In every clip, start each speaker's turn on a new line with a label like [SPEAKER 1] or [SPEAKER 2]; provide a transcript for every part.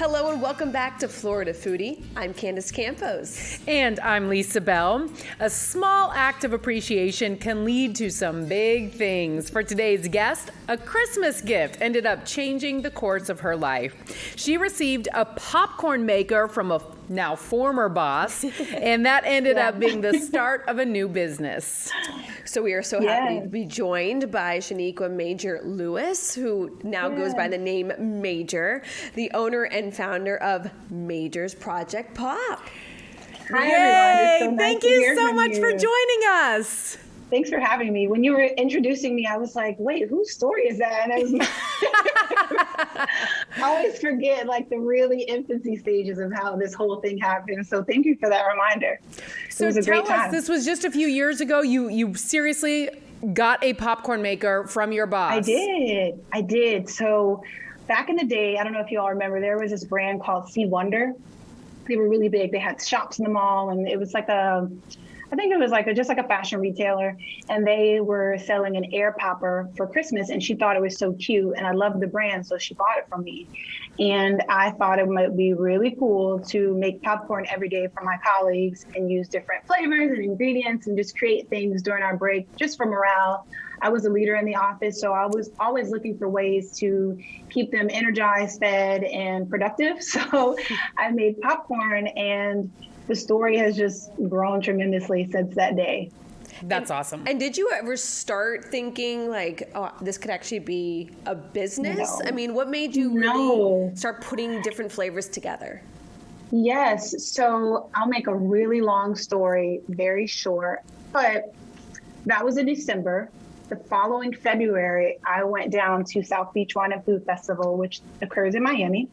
[SPEAKER 1] Hello and welcome back to Florida Foodie. I'm Candace Campos.
[SPEAKER 2] And I'm Lisa Bell. A small act of appreciation can lead to some big things. For today's guest, a Christmas gift ended up changing the course of her life. She received a popcorn maker from a now former boss, and that ended up being the start of a new business.
[SPEAKER 1] So we are so happy to be joined by Chauniqua Major-Louis, who now goes by the name Major, the owner and founder of Major's Project Pop.
[SPEAKER 3] Hi, everyone. It's so nice
[SPEAKER 2] Thank
[SPEAKER 3] to
[SPEAKER 2] you
[SPEAKER 3] hear
[SPEAKER 2] so
[SPEAKER 3] from
[SPEAKER 2] much
[SPEAKER 3] you.
[SPEAKER 2] for joining us.
[SPEAKER 3] Thanks for having me. When you were introducing me, I was like, wait, whose story is that? And I was I always forget like the really infancy stages of how this whole thing happened. So thank you for that reminder.
[SPEAKER 2] So
[SPEAKER 3] it was a
[SPEAKER 2] tell
[SPEAKER 3] great time.
[SPEAKER 2] us, this was just a few years ago. You seriously got a popcorn maker from your boss.
[SPEAKER 3] I did. So back in the day, I don't know if you all remember, there was this brand called Sea Wonder. They were really big. They had shops in the mall, and it was like I think it was just like a fashion retailer, and they were selling an air popper for Christmas, and she thought it was so cute, and I loved the brand, so she bought it from me. And I thought it might be really cool to make popcorn every day for my colleagues and use different flavors and ingredients and just create things during our break just for morale. I was a leader in the office, so I was always looking for ways to keep them energized, fed, and productive. So I made popcorn, and the story has just grown tremendously since that day.
[SPEAKER 2] That's awesome.
[SPEAKER 1] And did you ever start thinking like, oh, this could actually be a business?
[SPEAKER 3] No.
[SPEAKER 1] I mean, what made you really start putting different flavors together?
[SPEAKER 3] Yes. So I'll make a really long story very short, but that was in December. The following February, I went down to South Beach Wine and Food Festival, which occurs in Miami,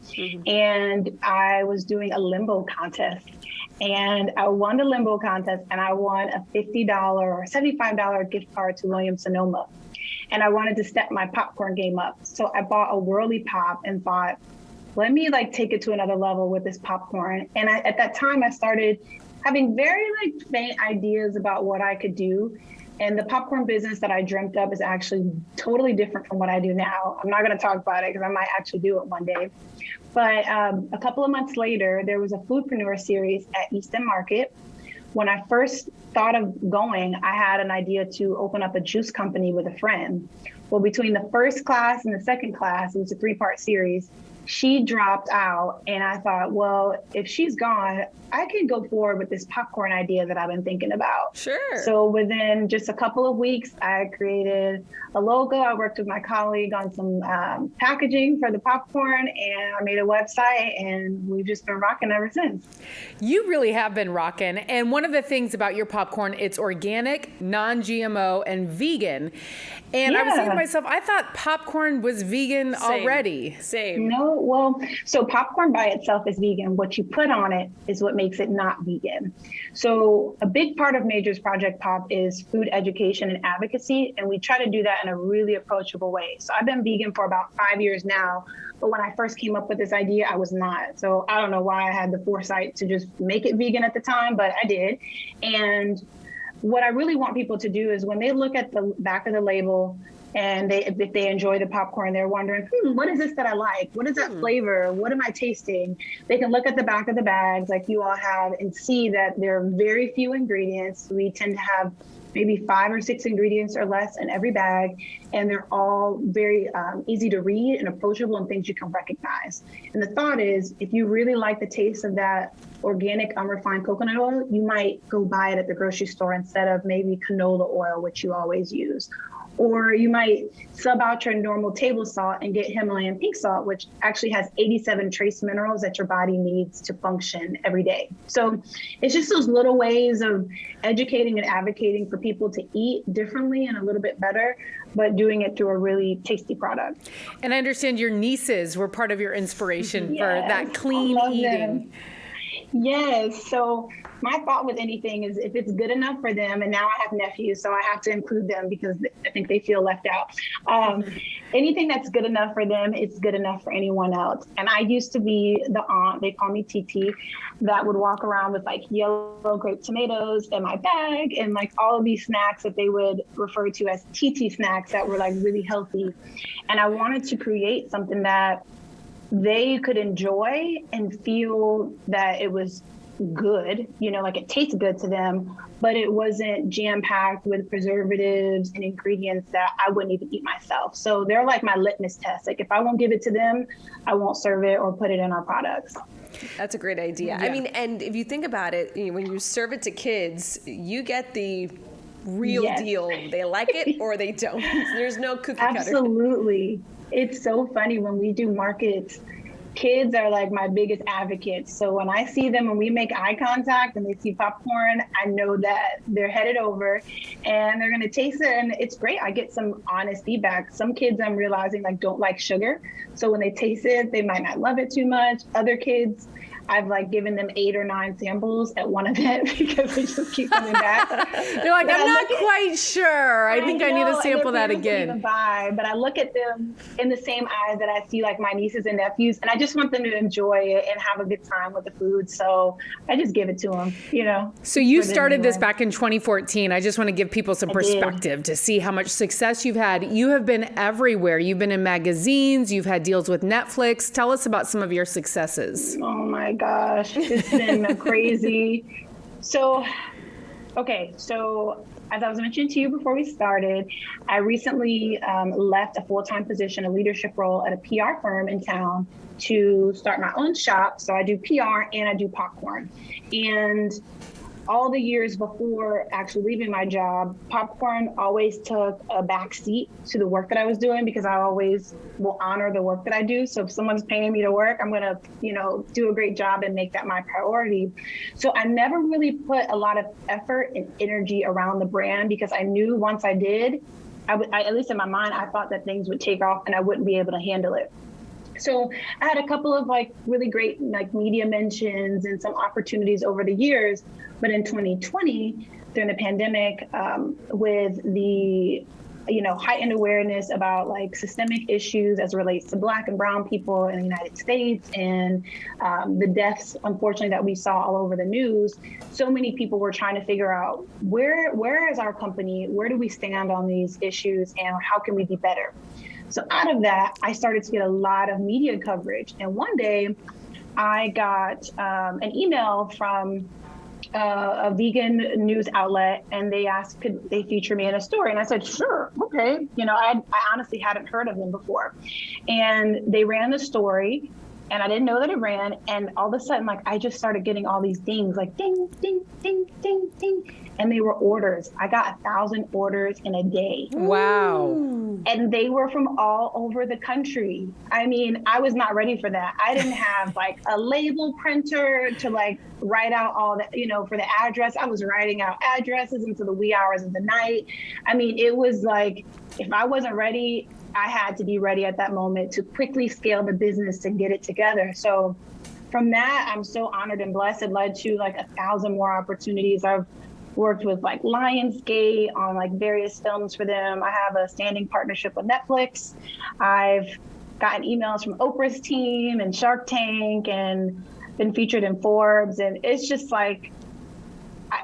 [SPEAKER 3] and I was doing a limbo contest. And I won the limbo contest, and I won a $50 or $75 gift card to Williams-Sonoma. And I wanted to step my popcorn game up. So I bought a Whirly Pop and thought, let me take it to another level with this popcorn. And at that time, I started having very faint ideas about what I could do. And the popcorn business that I dreamt up is actually totally different from what I do now. I'm not going to talk about it because I might actually do it one day. But a couple of months later, there was a foodpreneur series at East End Market. When I first thought of going, I had an idea to open up a juice company with a friend. Well, between the first class and the second class, it was a 3-part series, she dropped out, and I thought, well, if she's gone, I can go forward with this popcorn idea that I've been thinking about.
[SPEAKER 1] Sure.
[SPEAKER 3] So within just a couple of weeks, I created a logo. I worked with my colleague on some packaging for the popcorn, and I made a website, and we've just been rocking ever since.
[SPEAKER 2] You really have been rocking. And one of the things about your popcorn, it's organic, non-GMO, and vegan. And I was thinking to myself, I thought popcorn was vegan already.
[SPEAKER 1] Same.
[SPEAKER 3] No, well, so popcorn by itself is vegan. What you put on it is what makes it not vegan. So a big part of Major's Project Pop is food education and advocacy, and we try to do that in a really approachable way. So I've been vegan for about 5 years now, but when I first came up with this idea, I was not. So I don't know why I had the foresight to just make it vegan at the time, but I did. And what I really want people to do is when they look at the back of the label, and if they enjoy the popcorn, they're wondering, what is this that I like? What is that flavor? What am I tasting? They can look at the back of the bags like you all have and see that there are very few ingredients. We tend to have maybe 5 or 6 ingredients or less in every bag, and they're all very easy to read and approachable and things you can recognize. And the thought is, if you really like the taste of that organic unrefined coconut oil, you might go buy it at the grocery store instead of maybe canola oil, which you always use. Or you might sub out your normal table salt and get Himalayan pink salt, which actually has 87 trace minerals that your body needs to function every day. So it's just those little ways of educating and advocating for people to eat differently and a little bit better, but doing it through a really tasty product.
[SPEAKER 2] And I understand your nieces were part of your inspiration for that clean eating.
[SPEAKER 3] Them. Yes. So my thought with anything is if it's good enough for them, and now I have nephews, so I have to include them because I think they feel left out. Anything that's good enough for them, it's good enough for anyone else. And I used to be the aunt, they call me TT, that would walk around with yellow grape tomatoes in my bag and all of these snacks that they would refer to as TT snacks that were really healthy. And I wanted to create something that they could enjoy and feel that it was good, like it tastes good to them, but it wasn't jam-packed with preservatives and ingredients that I wouldn't even eat myself. So they're like my litmus test. Like if I won't give it to them, I won't serve it or put it in our products.
[SPEAKER 1] That's a great idea. Yeah. I mean, and if you think about it, when you serve it to kids, you get the real deal. They like it or they don't. There's no cookie cutter.
[SPEAKER 3] Absolutely. It's so funny when we do markets. Kids are like my biggest advocates. So when I see them and we make eye contact and they see popcorn, I know that they're headed over and they're going to taste it. And it's great. I get some honest feedback. Some kids I'm realizing like don't like sugar. So when they taste it, they might not love it too much. Other kids, I've like given them 8 or 9 samples at one event because they just keep coming back.
[SPEAKER 2] They're like, I'm not quite sure. I think I need to sample that again.
[SPEAKER 3] But I look at them in the same eyes that I see like my nieces and nephews, and I just want them to enjoy it and have a good time with the food. So I just give it to them,
[SPEAKER 2] So you started this back in 2014. I just want to give people some perspective to see how much success you've had. You have been everywhere. You've been in magazines. You've had deals with Netflix. Tell us about some of your successes.
[SPEAKER 3] Oh my gosh, it's been crazy. So as I was mentioning to you before we started, I recently left a full-time position, a leadership role at a PR firm in town to start my own shop. So I do PR and I do popcorn. And all the years before actually leaving my job, popcorn always took a back seat to the work that I was doing because I always will honor the work that I do. So if someone's paying me to work, I'm going to, do a great job and make that my priority. So I never really put a lot of effort and energy around the brand because I knew once I did, at least in my mind, I thought that things would take off and I wouldn't be able to handle it. So I had a couple of really great media mentions and some opportunities over the years. But in 2020, during the pandemic, with the heightened awareness about systemic issues as it relates to Black and Brown people in the United States and the deaths, unfortunately, that we saw all over the news, so many people were trying to figure out where is our company, where do we stand on these issues, and how can we be better? So out of that, I started to get a lot of media coverage. And one day I got an email from a vegan news outlet, and they asked, could they feature me in a story? And I said, sure, okay. I honestly hadn't heard of them before. And they ran the story, and I didn't know that it ran. And all of a sudden, I just started getting all these dings, ding, ding, ding, ding, ding. And they were orders. I got 1,000 orders in a day.
[SPEAKER 2] Wow.
[SPEAKER 3] And they were from all over the country. I mean, I was not ready for that. I didn't have a label printer to write out all that, for the address. I was writing out addresses into the wee hours of the night. I mean, it was if I wasn't ready, I had to be ready at that moment to quickly scale the business and get it together. So from that, I'm so honored and blessed. It led to 1,000 more opportunities. I've worked with Lionsgate on various films for them. I have a standing partnership with Netflix. I've gotten emails from Oprah's team and Shark Tank and been featured in Forbes. And it's just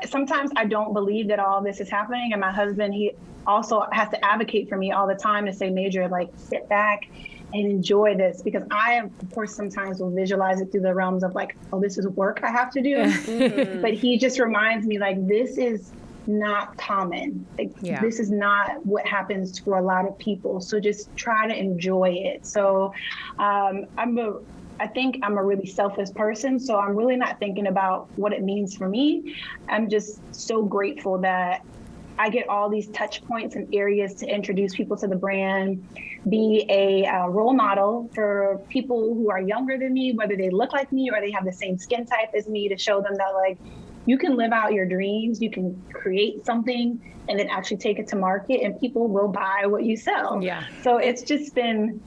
[SPEAKER 3] sometimes I don't believe that all this is happening. And my husband, he also has to advocate for me all the time to say, Major, sit back and enjoy this, because I, of course, sometimes will visualize it through the realms of oh, this is work I have to do. Mm-hmm. But he just reminds me this is not common. This is not what happens for a lot of people. So just try to enjoy it. So I think I'm a really selfless person. So I'm really not thinking about what it means for me. I'm just so grateful that I get all these touch points and areas to introduce people to the brand, be a role model for people who are younger than me, whether they look like me or they have the same skin type as me, to show them that you can live out your dreams, you can create something and then actually take it to market and people will buy what you sell. Yeah. So it's just been,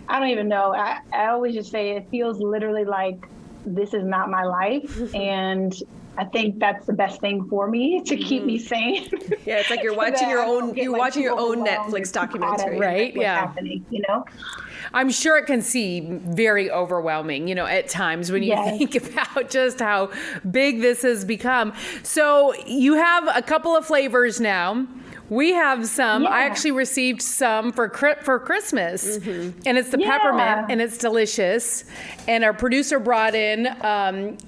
[SPEAKER 3] I don't even know. I always just say it feels literally like this is not my life. And I think that's the best thing for me to keep me sane.
[SPEAKER 1] Yeah, it's you're watching your own Netflix documentary,
[SPEAKER 2] right?
[SPEAKER 3] What's happening,
[SPEAKER 2] I'm sure it can seem very overwhelming, at times when you think about just how big this has become. So you have a couple of flavors now. We have some.
[SPEAKER 3] Yeah.
[SPEAKER 2] I actually received some for Christmas, and it's the
[SPEAKER 3] Yeah.
[SPEAKER 2] peppermint, and it's delicious. And our producer brought in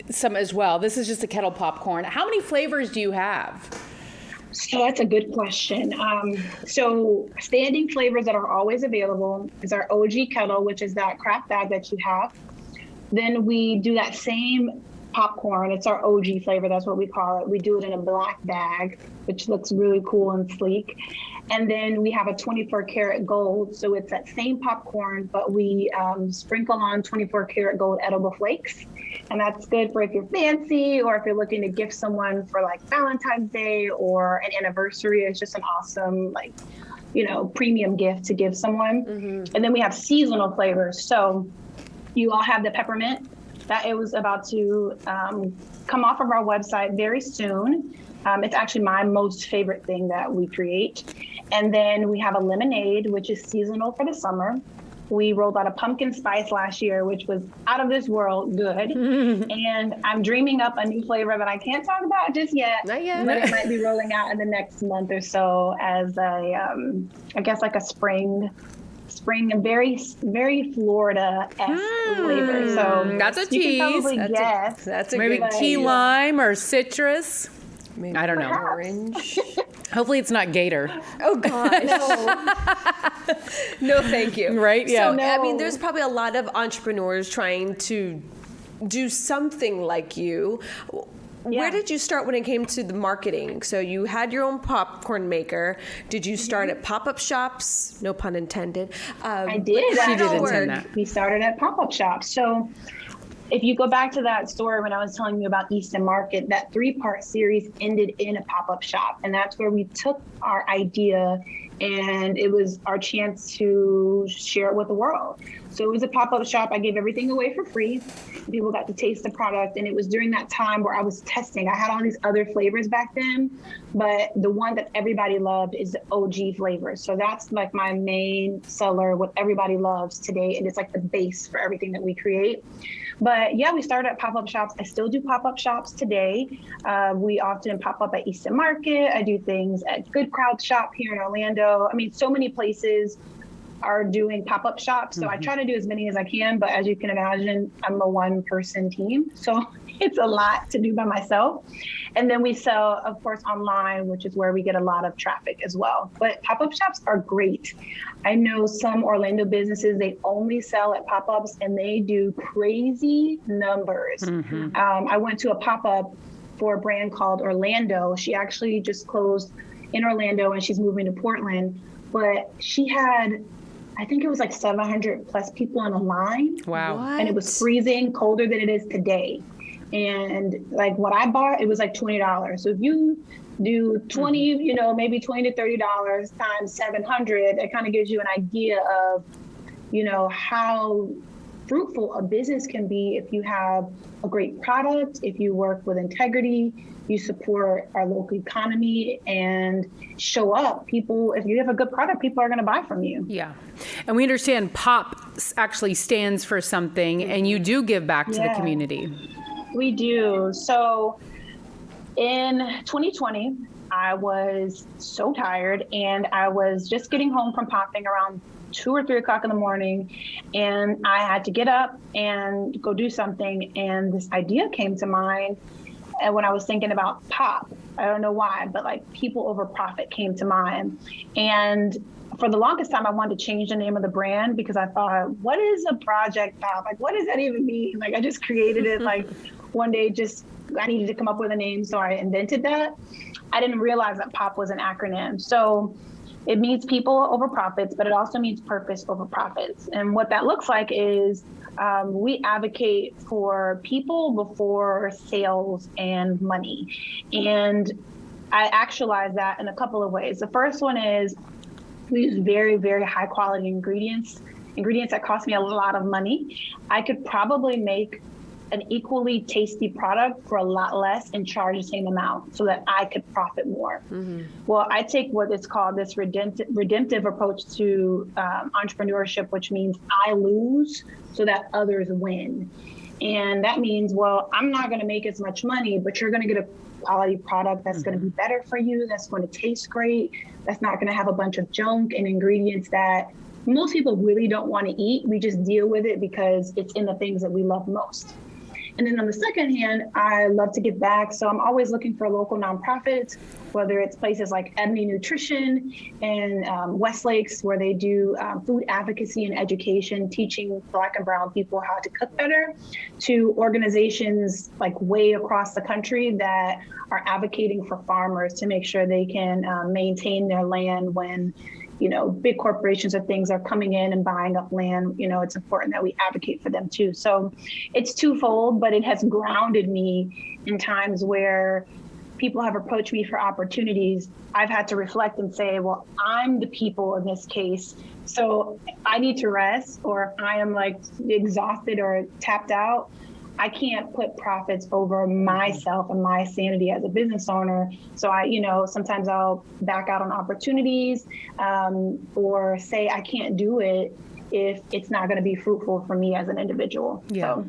[SPEAKER 2] some as well. This is just a kettle popcorn. How many flavors do you have?
[SPEAKER 3] So that's a good question. So standing flavors that are always available is our OG kettle, which is that craft bag that you have. Then we do that same popcorn. It's our OG flavor. That's what we call it. We do it in a black bag, which looks really cool and sleek. And then we have a 24 karat gold. So it's that same popcorn, but we sprinkle on 24 karat gold edible flakes. And that's good for if you're fancy or if you're looking to gift someone for like Valentine's Day or an anniversary. It's just an awesome, like, premium gift to give someone. And then we have seasonal flavors. So you all have the peppermint that it was about to come off of our website very soon. It's actually my most favorite thing that we create. And then we have a lemonade, which is seasonal for the summer. We rolled out a pumpkin spice last year, which was out of this world good. And I'm dreaming up a new flavor that I can't talk about just yet.
[SPEAKER 1] Not yet.
[SPEAKER 3] But it might be rolling out in the next month or so as a, I guess like a spring and very, very Florida-esque flavor. So
[SPEAKER 2] That's a
[SPEAKER 3] you
[SPEAKER 2] tease.
[SPEAKER 3] can probably guess.
[SPEAKER 1] That's a
[SPEAKER 2] Maybe
[SPEAKER 1] good
[SPEAKER 2] key
[SPEAKER 1] tease.
[SPEAKER 2] lime or citrus.
[SPEAKER 1] Maybe
[SPEAKER 2] I don't know.
[SPEAKER 1] Orange.
[SPEAKER 2] Hopefully it's not gator.
[SPEAKER 1] Oh gosh. No, thank you.
[SPEAKER 2] Right? Yeah.
[SPEAKER 1] So, I mean, there's probably a lot of entrepreneurs trying to do something like you. Where
[SPEAKER 3] Yeah.
[SPEAKER 1] did you start when it came to the marketing? So you had your own popcorn maker. Did you start at pop-up shops? No pun intended.
[SPEAKER 3] I did.
[SPEAKER 2] She did
[SPEAKER 3] actually.
[SPEAKER 2] intend that.
[SPEAKER 3] We started at pop-up shops. So if you go back to that story when I was telling you about Easton Market, that 3-part series ended in a pop-up shop. And that's where we took our idea and it was our chance to share it with the world. So it was a pop-up shop. I gave everything away for free. People got to taste the product. And it was during that time where I was testing. I had all these other flavors back then, but the one that everybody loved is the OG flavor. So that's like my main seller, what everybody loves today. And it's like the base for everything that we create. But yeah, we started at pop-up shops. I still do pop-up shops today. We often pop up at Easton Market. I do things at Good Crowd Shop here in Orlando. I mean, so many places are doing pop-up shops. So I try to do as many as I can, but as you can imagine, I'm a one-person team. So it's a lot to do by myself. And then we sell, of course, online, which is where we get a lot of traffic as well. But pop-up shops are great. I know some Orlando businesses, they only sell at pop-ups and they do crazy numbers. I went to a pop-up for a brand called Orlando. She actually just closed in Orlando and she's moving to Portland. But she had, I think it was like 700 plus people on a line.
[SPEAKER 2] Wow.
[SPEAKER 1] What?
[SPEAKER 3] And it was freezing, colder than it is today. And like what I bought, it was like $20. So if you do 20, maybe $20 to $30 times 700, it kind of gives you an idea of, how fruitful a business can be if you have a great product, if you work with integrity, you support our local economy and show up. People, if you have a good product, people are going to buy from you.
[SPEAKER 2] Yeah. And we understand POP actually stands for something, and you do give back to the community.
[SPEAKER 3] We do. So in 2020, I was so tired and I was just getting home from popping around 2 or 3 o'clock in the morning. And I had to get up and go do something. And this idea came to mind. And when I was thinking about pop, I don't know why, but like people over profit came to mind. And for the longest time, I wanted to change the name of the brand because I thought, what is a project pop? Like, what does that even mean? Like, I just created it like one day, I needed to come up with a name. So I invented that. I didn't realize that POP was an acronym. So it means people over profits, but it also means purpose over profits. And what that looks like is we advocate for people before sales and money. And I actualize that in a couple of ways. The first one is we use very, very high quality ingredients that cost me a lot of money. I could probably make an equally tasty product for a lot less and charge the same amount so that I could profit more. Well, I take what is called this redemptive approach to entrepreneurship, which means I lose so that others win. And that means, well, I'm not going to make as much money, but you're going to get a quality product that's going to be better for you, that's going to taste great, that's not going to have a bunch of junk and ingredients that most people really don't want to eat. We just deal with it because it's in the things that we love most. And then on the second hand, I love to give back. So I'm always looking for local nonprofits, whether it's places like Ebony Nutrition and Westlakes, where they do food advocacy and education, teaching Black and brown people how to cook better, to organizations like way across the country that are advocating for farmers to make sure they can maintain their land when big corporations or things are coming in and buying up land. It's important that we advocate for them too. So it's twofold, but it has grounded me in times where people have approached me for opportunities. I've had to reflect and say, well, I'm the people in this case. So I need to rest, or if I am like exhausted or tapped out, I can't put profits over myself and my sanity as a business owner. So sometimes I'll back out on opportunities or say I can't do it if it's not going to be fruitful for me as an individual.
[SPEAKER 2] Yeah.
[SPEAKER 3] So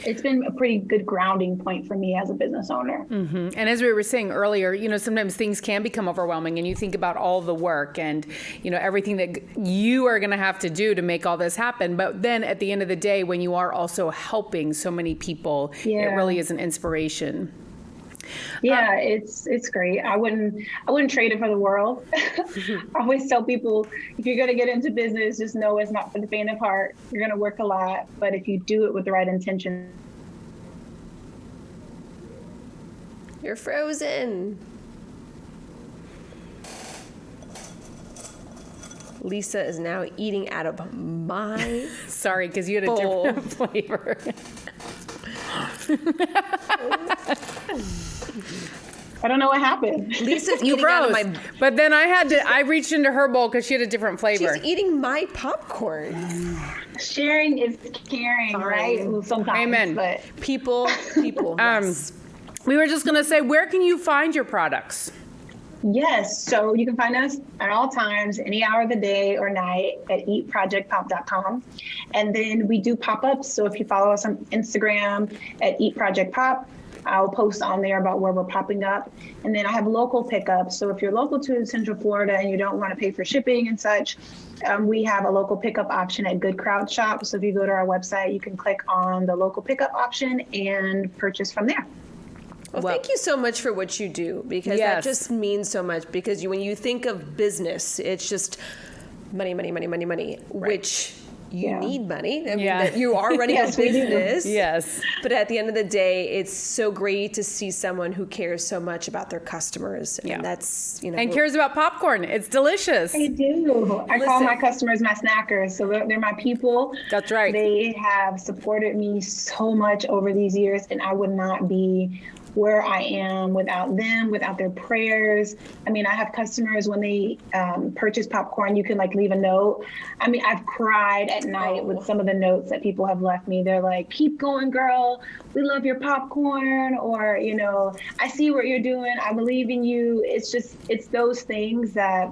[SPEAKER 3] it's been a pretty good grounding point for me as a business owner.
[SPEAKER 2] Mm-hmm. And as we were saying earlier, sometimes things can become overwhelming, and you think about all the work and, everything that you are going to have to do to make all this happen. But then at the end of the day, when you are also helping so many people, it really is an inspiration.
[SPEAKER 3] Yeah, it's great. I wouldn't trade it for the world. I always tell people, if you're going to get into business, just know it's not for the faint of heart. You're going to work a lot, but if you do it with the right intention.
[SPEAKER 1] You're frozen. Lisa is now eating out of my
[SPEAKER 2] Sorry, because you had a
[SPEAKER 1] bowl.
[SPEAKER 2] different flavor.
[SPEAKER 3] I don't know what happened.
[SPEAKER 1] Lisa's
[SPEAKER 2] You
[SPEAKER 1] eating out of
[SPEAKER 2] froze.
[SPEAKER 1] my.
[SPEAKER 2] But then I reached into her bowl because she had a different flavor.
[SPEAKER 1] She's eating my popcorn.
[SPEAKER 3] Sharing is caring, right? Sometimes.
[SPEAKER 2] Amen.
[SPEAKER 3] But
[SPEAKER 1] People. Yes.
[SPEAKER 2] We were just going to say, where can you find your products?
[SPEAKER 3] yes, so you can find us at all times, any hour of the day or night at eatprojectpop.com. And then we do pop-ups. So if you follow us on Instagram at eatprojectpop, I'll post on there about where we're popping up. And then I have local pickups. So if you're local to Central Florida and you don't want to pay for shipping and such, we have a local pickup option at Good Crowd Shop. So if you go to our website, you can click on the local pickup option and purchase from there.
[SPEAKER 1] Well, thank you so much for what you do, because that just means so much. Because when you think of business, it's just money, which you need money. I mean, you are running a business.
[SPEAKER 2] Yes.
[SPEAKER 1] But at the end of the day, it's so great to see someone who cares so much about their customers. And that's,
[SPEAKER 2] and cares about popcorn. It's delicious.
[SPEAKER 3] I do. I call my customers my snackers. So they're my people.
[SPEAKER 2] That's right.
[SPEAKER 3] They have supported me so much over these years, and I would not be where I am without them, without their prayers. I mean, I have customers when they purchase popcorn, you can leave a note. I mean, I've cried at night with some of the notes that people have left me. They're like, keep going, girl. We love your popcorn. Or, I see what you're doing. I believe in you. It's those things that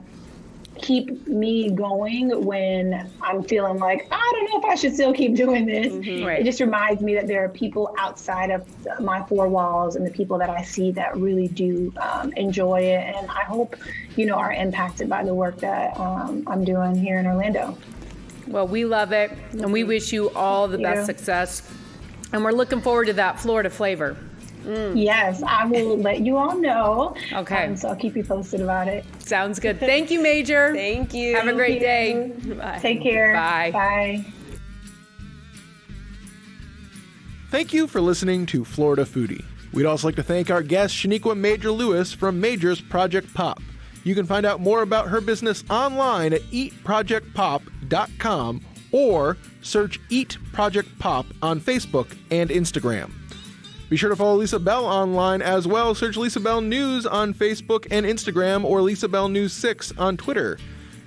[SPEAKER 3] keep me going when I'm feeling like, I don't know if I should still keep doing this.
[SPEAKER 2] Mm-hmm. Right.
[SPEAKER 3] It just reminds me that there are people outside of my four walls and the people that I see that really do enjoy it. And I hope, are impacted by the work that I'm doing here in Orlando.
[SPEAKER 2] Well, we love it. And we wish you all the best success. And we're looking forward to that Florida flavor.
[SPEAKER 3] Yes, I will let you all know.
[SPEAKER 2] Okay.
[SPEAKER 3] So I'll keep you posted about it.
[SPEAKER 2] Sounds good. Thank you, Major.
[SPEAKER 1] Thank you.
[SPEAKER 2] Have a great day.
[SPEAKER 1] Bye.
[SPEAKER 3] Take care.
[SPEAKER 2] Bye.
[SPEAKER 3] Bye.
[SPEAKER 4] Thank you for listening to Florida Foodie. We'd also like to thank our guest, Chauniqua Major-Louis from Major's Project Pop. You can find out more about her business online at eatprojectpop.com or search Eat Project Pop on Facebook and Instagram. Be sure to follow Lisa Bell online as well. Search Lisa Bell News on Facebook and Instagram, or Lisa Bell News 6 on Twitter.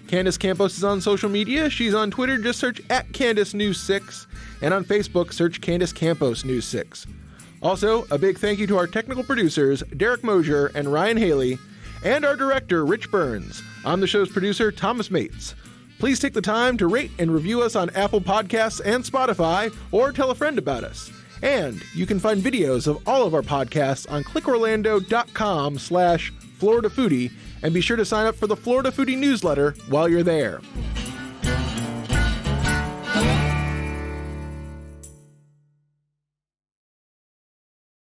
[SPEAKER 4] Candace Campos is on social media. She's on Twitter. Just search @Candace News 6. And on Facebook, search Candace Campos News 6. Also, a big thank you to our technical producers, Derek Mosier and Ryan Haley, and our director, Rich Burns. I'm the show's producer, Thomas Mates. Please take the time to rate and review us on Apple Podcasts and Spotify, or tell a friend about us. And you can find videos of all of our podcasts on clickorlando.com/FloridaFoodie, and be sure to sign up for the Florida Foodie newsletter while you're there.